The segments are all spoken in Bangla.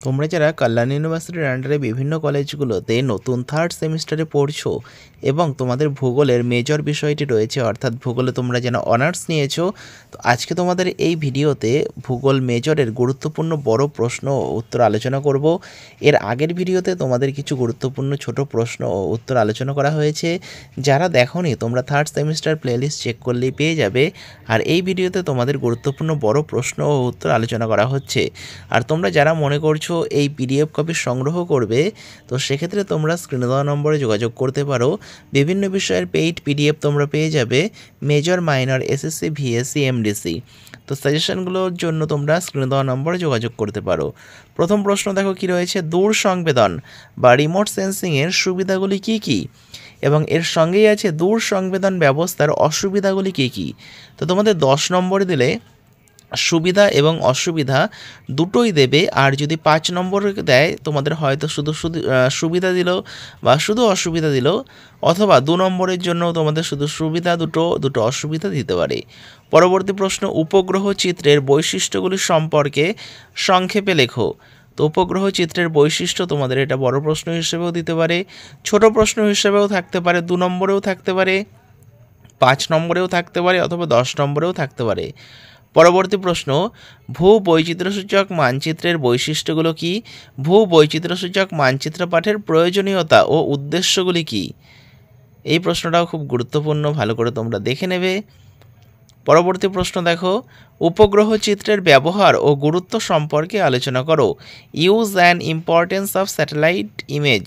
তোমরা যারা কল্যাণ ইউনিভার্সিটির আন্ডারে বিভিন্ন কলেজগুলোতে নতুন থার্ড সেমিস্টারে পড়ছো এবং তোমাদের ভূগোলের মেজর বিষয়টি রয়েছে, অর্থাৎ ভূগোলে তোমরা যেন অনার্স নিয়েছো, তো আজকে তোমাদের এই ভিডিওতে ভূগোল মেজরের গুরুত্বপূর্ণ বড় প্রশ্ন ও উত্তর আলোচনা করব। এর আগের ভিডিওতে তোমাদের কিছু গুরুত্বপূর্ণ ছোট প্রশ্ন ও উত্তর আলোচনা করা হয়েছে, যারা দেখোনি তোমরা থার্ড সেমিস্টার প্লেলিস্ট চেক করলেই পেয়ে যাবে। আর এই ভিডিওতে তোমাদের গুরুত্বপূর্ণ বড় প্রশ্ন ও উত্তর আলোচনা করা হচ্ছে। আর তোমরা যারা মনে করছো এই পিডিএফ কপি সংগ্রহ করবে, তো সেক্ষেত্রে তোমরা স্ক্রিনে দেওয়া নম্বরে যোগাযোগ করতে পারো। বিভিন্ন বিষয়ের পেইড পিডিএফ তোমরা পেয়ে যাবে, major, minor, SSC, VSC, MDC. তো সাজেশনগুলোর জন্য তোমরা স্ক্রিনে দেওয়া নম্বরে যোগাযোগ করতে পারো। প্রথম প্রশ্ন দেখো কি রয়েছে, দূর সংবেদন বা রিমোট সেন্সিংয়ের সুবিধাগুলি কি কি, এবং এর সঙ্গেই আছে দূর সংবেদন ব্যবস্থার অসুবিধাগুলি কি কি। তো তোমাদের 10 নম্বরে দিলে সুবিধা এবং অসুবিধা দুটোই দেবে, আর যদি 5 নম্বর দেয় তোমাদের হয়তো শুধু সুবিধা দিল বা শুধু অসুবিধা দিল, অথবা 2 নম্বরের জন্য তোমাদের শুধু সুবিধা দুটো অসুবিধা দিতে পারে। পরবর্তী প্রশ্ন, উপগ্রহ চিত্রের বৈশিষ্ট্যগুলি সম্পর্কে সংক্ষেপে লেখো। তো উপগ্রহ চিত্রের বৈশিষ্ট্য তোমাদের এটা বড় প্রশ্ন হিসেবেও দিতে পারে, ছোট প্রশ্ন হিসেবেও থাকতে পারে, 2 নম্বরেও থাকতে পারে, 5 নম্বরেও থাকতে পারে, অথবা 10 নম্বরেও থাকতে পারে। পরবর্তী প্রশ্ন, ভূ বৈচিত্র্যসূচক মানচিত্রের বৈশিষ্ট্যগুলো কি? ভূ বৈচিত্র্যসূচক মানচিত্র পাঠের প্রয়োজনীয়তা ও উদ্দেশ্যগুলি কি? এই প্রশ্নটাও খুব গুরুত্বপূর্ণ, ভালো করে তোমরা দেখে নেবে। পরবর্তী প্রশ্ন দেখো, উপগ্রহ চিত্রের ব্যবহার ও গুরুত্ব সম্পর্কে আলোচনা করো। Use and importance of satellite image.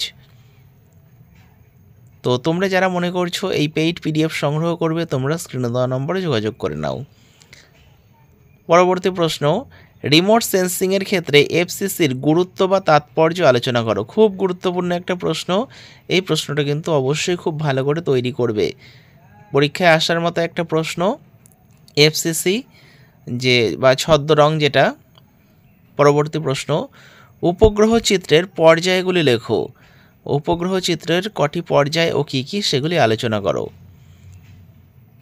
তো তোমরা যারা মনে করছো এই পেইড পিডিএফ সংগ্রহ করবে, তোমরা স্ক্রিনে দেওয়া নম্বরে যোগাযোগ করে নাও। পরবর্তী প্রশ্ন, রিমোট সেন্সিংয়ের ক্ষেত্রে এফসিসির গুরুত্ব বা তাৎপর্য আলোচনা করো। খুব গুরুত্বপূর্ণ একটা প্রশ্ন, এই প্রশ্নটা কিন্তু অবশ্যই খুব ভালো করে তৈরি করবে, পরীক্ষায় আসার মতো একটা প্রশ্ন। এফসিসি যে বা ছদ্মরং যেটা। পরবর্তী প্রশ্ন, উপগ্রহ চিত্রের পর্যায়গুলি লেখো। উপগ্রহ চিত্রের কটি পর্যায় ও কী কী সেগুলি আলোচনা করো।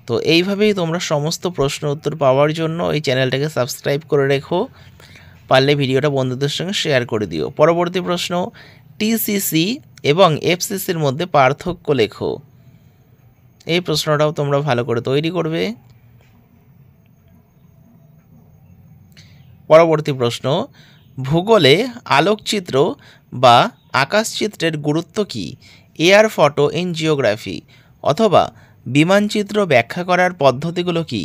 তো এইভাবেই তোমরা সমস্ত প্রশ্ন উত্তর পাওয়ার জন্য এই চ্যানেলটাকে সাবস্ক্রাইব করে রেখো, পারলে ভিডিওটা বন্ধুদের সঙ্গে শেয়ার করে দিও। পরবর্তী প্রশ্ন, টিসিসি এবং এফসিসির মধ্যে পার্থক্য লেখো। এই প্রশ্নটাও তোমরা ভালো করে তৈরি করবে। পরবর্তী প্রশ্ন, ভূগোলে আলোকচিত্র বা আকাশচিত্রের গুরুত্ব কী? এয়ার ফটো ইন জিওগ্রাফি, অথবা বিমানচিত্র ব্যাখ্যা করার পদ্ধতিগুলো কি?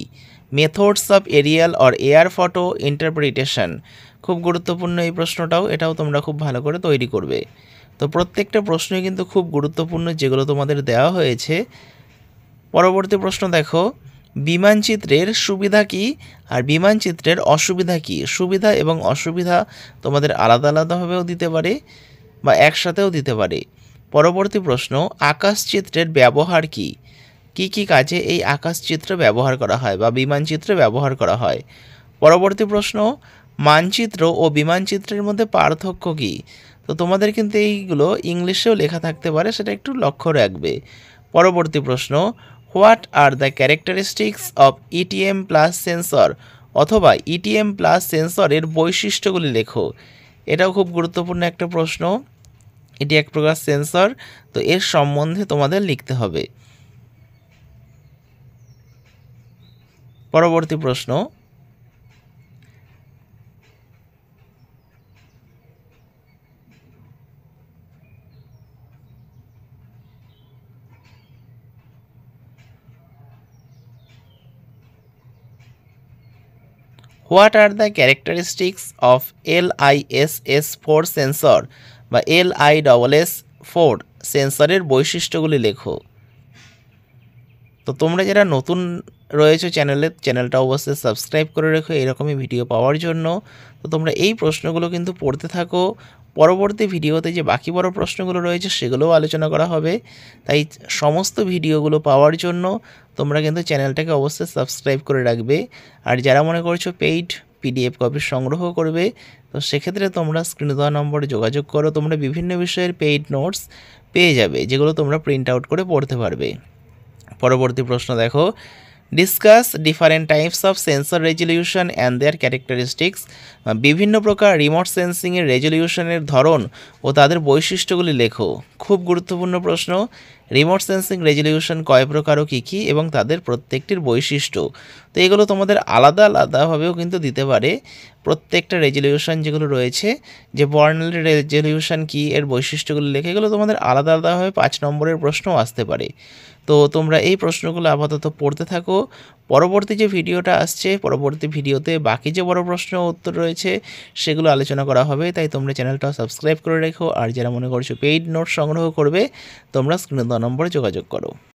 Methods of aerial or air photo interpretation. খুব গুরুত্বপূর্ণ এই প্রশ্নটাও, এটাও তোমরা খুব ভালো করে তৈরি করবে। তো প্রত্যেকটা প্রশ্নই কিন্তু খুব গুরুত্বপূর্ণ, যেগুলো তোমাদের দেওয়া হয়েছে। পরবর্তী প্রশ্ন দেখো, বিমানচিত্রের সুবিধা কি আর বিমানচিত্রের অসুবিধা কি? সুবিধা এবং অসুবিধা তোমাদের আলাদা আলাদাভাবেও দিতে পারে বা একসাথেও দিতে পারে। পরবর্তী প্রশ্ন, আকাশচিত্রের ব্যবহার কি? কি কি কাজে এই আকাশচিত্র ব্যবহার করা হয় বা বিমানচিত্র ব্যবহার করা হয়? পরবর্তী প্রশ্ন, মানচিত্র ও বিমানচিত্রের মধ্যে পার্থক্য কি? তো তোমাদের কিন্তু এইগুলো ইংলিশেও লেখা থাকতে পারে, সেটা একটু লক্ষ্য রাখবে। পরবর্তী প্রশ্ন, what are the characteristics of ETM plus sensor, অথবা ইটিএম প্লাস সেন্সরের বৈশিষ্ট্যগুলি লেখো। এটাও খুব গুরুত্বপূর্ণ একটা প্রশ্ন, এটি এক প্রকার সেন্সর, তো এর সম্বন্ধে তোমাদের লিখতে হবে। পরবর্তী প্রশ্ন, what are the characteristics of LISS-4 sensor বা LISS-4 সেন্সরের বৈশিষ্ট্যগুলি লেখো। তো তোমরা যারা নতুন রয়েছে চ্যানেলটা অবশ্যই সাবস্ক্রাইব করে রেখো এরকমই ভিডিও পাওয়ার জন্য। তো তোমরা এই প্রশ্নগুলো কিন্তু পড়তে থাকো, পরবর্তী ভিডিওতে যে বাকি বড় প্রশ্নগুলো রয়েছে সেগুলোও আলোচনা করা হবে। তাই সমস্ত ভিডিওগুলো পাওয়ার জন্য তোমরা কিন্তু চ্যানেলটাকে অবশ্যই সাবস্ক্রাইব করে রাখবে। আর যারা মনে করছো পেইড পিডিএফ কপি সংগ্রহ করবে, তো সেক্ষেত্রে তোমরা স্ক্রিনে দেওয়া নম্বরে যোগাযোগ করো, তোমরা বিভিন্ন বিষয়ের পেইড নোটস পেয়ে যাবে, যেগুলো তোমরা প্রিন্ট আউট করে পড়তে পারবে। পরবর্তী প্রশ্ন দেখো, discuss different types of sensor resolution and their characteristics. বিভিন্ন প্রকার রিমোট সেন্সিংয়ের রেজলিউশনের ধরন ও তাদের বৈশিষ্ট্যগুলি লেখো। খুব গুরুত্বপূর্ণ প্রশ্ন। রিমোট সেন্সিং রেজলিউশন কয় প্রকার ও কী কী এবং তাদের প্রত্যেকটির বৈশিষ্ট্য। তো এগুলো তোমাদের আলাদা আলাদাভাবেও কিন্তু দিতে পারে। প্রত্যেকটা রেজলিউশন যেগুলো রয়েছে, যে বর্নালি রেজলিউশন কী, এর বৈশিষ্ট্যগুলো লেখে, এগুলো তোমাদের আলাদা আলাদাভাবে 5 নম্বরের প্রশ্নও আসতে পারে। তো তোমরা এই প্রশ্নগুলো আপাতত পড়তে থাকো। পরবর্তী যে ভিডিওটা আসছে, পরবর্তী ভিডিওতে বাকি যে বড় প্রশ্ন উত্তর রয়েছে সেগুলো আলোচনা করা হবে। তাই তোমরা চ্যানেলটা সাবস্ক্রাইব করে রেখো। আর যারা মনে করছো পেইড নোট সংগ্রহ করবে, তোমরা স্ক্রিনে দেওয়া নম্বরে যোগাযোগ করো।